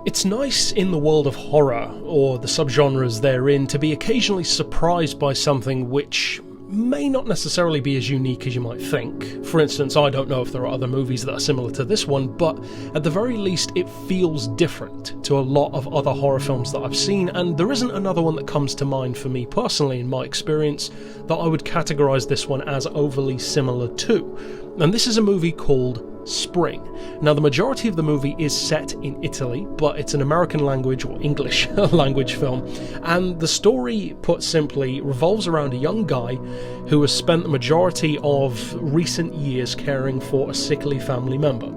It's nice in the world of horror, or the subgenres therein, to be occasionally surprised by something which may not necessarily be as unique as you might think. For instance, I don't know if there are other movies that are similar to this one, but at the very least it feels different to a lot of other horror films that I've seen, and there isn't another one that comes to mind for me personally in my experience that I would categorise this one as overly similar to. And this is a movie called Spring. Now, the majority of the movie is set in Italy, but it's an American language or English language film, and the story, put simply, revolves around a young guy who has spent the majority of recent years caring for a sickly family member.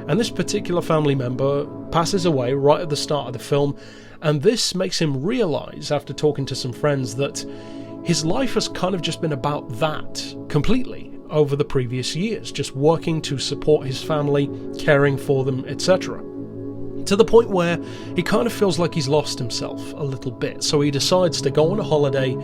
And this particular family member passes away right at the start of the film, and this makes him realise, after talking to some friends, that his life has kind of just been about that completely over the previous years, just working to support his family, caring for them, etc. To the point where he kind of feels like he's lost himself a little bit, so he decides to go on a holiday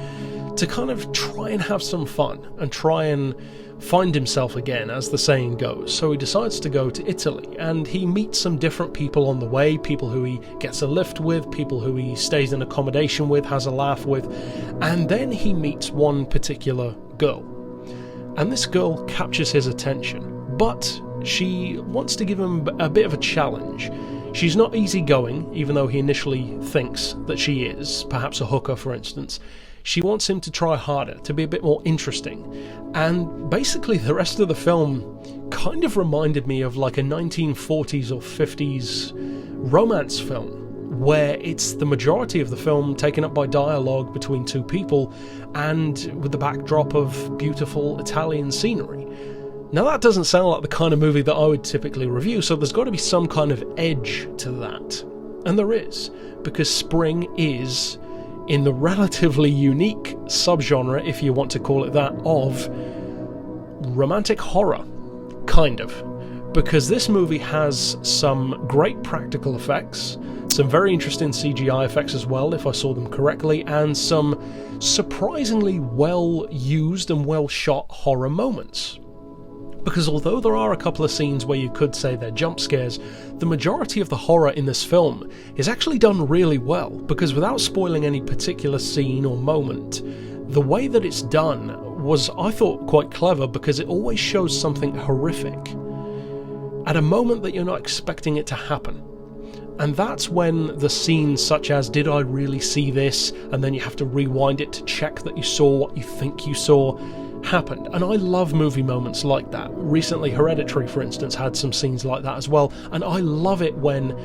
to kind of try and have some fun and try and find himself again, as the saying goes. So he decides to go to Italy, and he meets some different people on the way, people who he gets a lift with, people who he stays in accommodation with, has a laugh with, and then he meets one particular girl. And this girl captures his attention, but she wants to give him a bit of a challenge. She's not easygoing, even though he initially thinks that she is, perhaps a hooker for instance. She wants him to try harder, to be a bit more interesting. And basically the rest of the film kind of reminded me of like a 1940s or 50s romance film, where it's the majority of the film taken up by dialogue between two people and with the backdrop of beautiful Italian scenery. Now that doesn't sound like the kind of movie that I would typically review, so there's got to be some kind of edge to that. And there is, because Spring is in the relatively unique subgenre, if you want to call it that, of romantic horror, kind of. Because this movie has some great practical effects, some very interesting CGI effects as well, if I saw them correctly, and some surprisingly well used and well shot horror moments. Because although there are a couple of scenes where you could say they're jump scares, the majority of the horror in this film is actually done really well, because without spoiling any particular scene or moment, the way that it's done was, I thought, quite clever, because it always shows something horrific at a moment that you're not expecting it to happen. And that's when the scenes such as, did I really see this? And then you have to rewind it to check that you saw what you think you saw, happened. And I love movie moments like that. Recently, Hereditary, for instance, had some scenes like that as well. And I love it when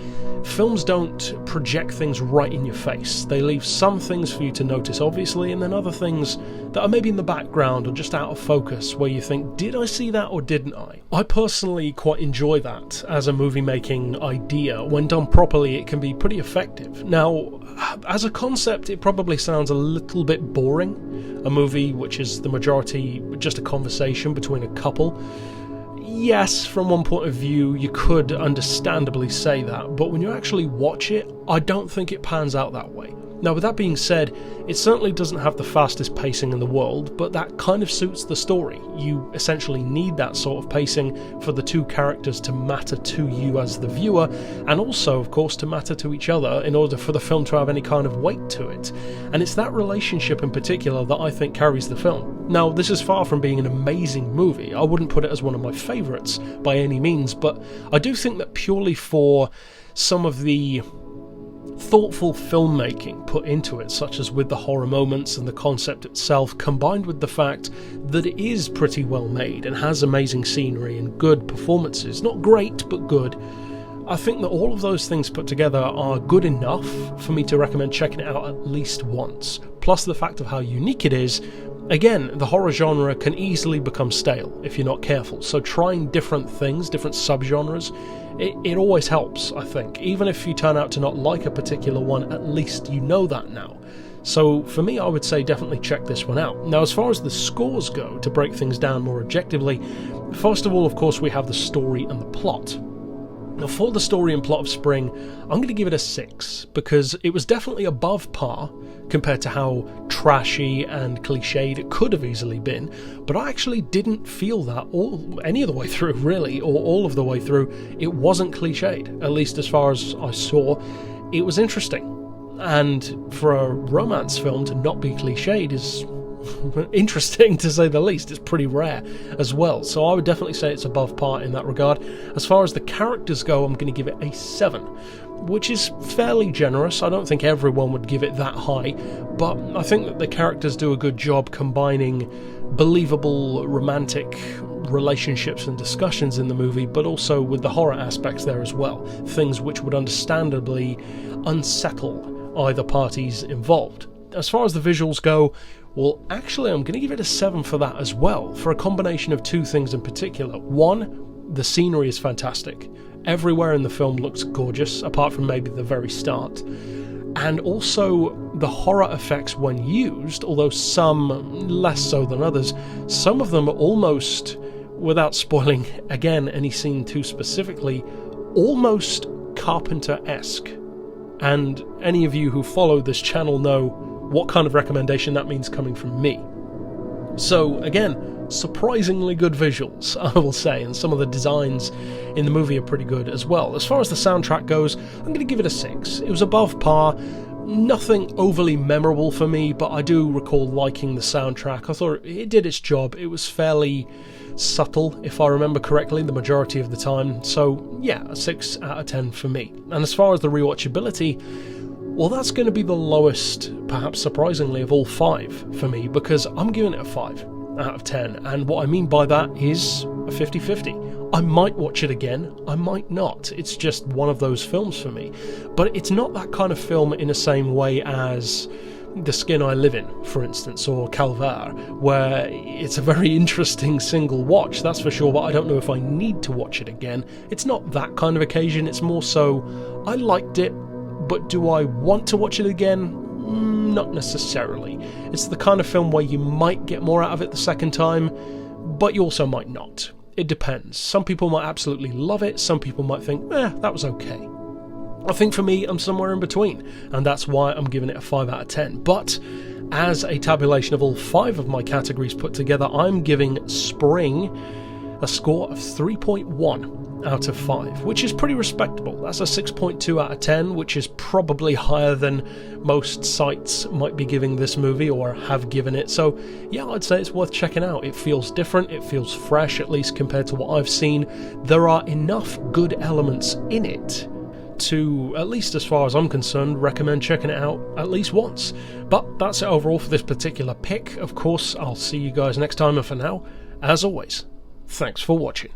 films don't project things right in your face. They leave some things for you to notice, obviously, and then other things that are maybe in the background or just out of focus, where you think, did I see that or didn't I? I personally quite enjoy that as a movie-making idea. When done properly, it can be pretty effective. Now, as a concept, it probably sounds a little bit boring. A movie which is the majority just a conversation between a couple. Yes, from one point of view, you could understandably say that, but when you actually watch it, I don't think it pans out that way. Now, with that being said, it certainly doesn't have the fastest pacing in the world, but that kind of suits the story. You essentially need that sort of pacing for the two characters to matter to you as the viewer, and also, of course, to matter to each other in order for the film to have any kind of weight to it. And it's that relationship in particular that I think carries the film. Now, this is far from being an amazing movie. I wouldn't put it as one of my favourites by any means, but I do think that purely for some of the thoughtful filmmaking put into it, such as with the horror moments and the concept itself, combined with the fact that it is pretty well made and has amazing scenery and good performances, not great but good, I think that all of those things put together are good enough for me to recommend checking it out at least once. Plus the fact of how unique it is. Again, the horror genre can easily become stale if you're not careful, so trying different things, different subgenres, it always helps, I think. Even if you turn out to not like a particular one, at least you know that now. So for me, I would say definitely check this one out. Now, as far as the scores go, to break things down more objectively, first of all, of course, we have the story and the plot. Now, for the story and plot of Spring, I'm going to give it a 6, because it was definitely above par compared to how trashy and cliched it could have easily been, but I actually didn't feel that any of the way through, really, or all of the way through. It wasn't cliched, at least as far as I saw. It was interesting, and for a romance film to not be cliched is interesting, to say the least. It's pretty rare as well, so I would definitely say it's above par in that regard. As far as the characters go, I'm going to give it a 7, which is fairly generous. I don't think everyone would give it that high, but I think that the characters do a good job combining believable romantic relationships and discussions in the movie, but also with the horror aspects there as well, things which would understandably unsettle either parties involved. As far as the visuals go, well, actually, I'm going to give it a 7 for that as well, for a combination of two things in particular. One, the scenery is fantastic. Everywhere in the film looks gorgeous, apart from maybe the very start. And also, the horror effects when used, although some less so than others, some of them are almost, without spoiling, again, any scene too specifically, almost Carpenter-esque. And any of you who follow this channel know what kind of recommendation that means coming from me. So again, surprisingly good visuals, I will say, and some of the designs in the movie are pretty good as well. As far as the soundtrack goes, I'm going to give it a 6. It was above par, nothing overly memorable for me, but I do recall liking the soundtrack. I thought it did its job. It was fairly subtle, if I remember correctly, the majority of the time. So yeah, a 6 out of 10 for me. And as far as the rewatchability, well, that's going to be the lowest, perhaps surprisingly, of all 5 for me, because I'm giving it a 5 out of 10, and what I mean by that is a 50-50. I might watch it again, I might not. It's just one of those films for me. But it's not that kind of film in the same way as The Skin I Live In, for instance, or Calvaire, where it's a very interesting single watch, that's for sure, but I don't know if I need to watch it again. It's not that kind of occasion, it's more so, I liked it, but do I want to watch it again? Not necessarily. It's the kind of film where you might get more out of it the second time, but you also might not. It depends. Some people might absolutely love it, some people might think, that was okay. I think for me, I'm somewhere in between, and that's why I'm giving it a 5 out of 10. But as a tabulation of all 5 of my categories put together, I'm giving Spring a score of 3.1 out of 5, which is pretty respectable. That's a 6.2 out of 10, which is probably higher than most sites might be giving this movie or have given it. So yeah, I'd say it's worth checking out. It feels different, it feels fresh, at least compared to what I've seen. There are enough good elements in it to, at least as far as I'm concerned, recommend checking it out at least once. But that's it overall for this particular pick. Of course, I'll see you guys next time, and for now, as always, thanks for watching.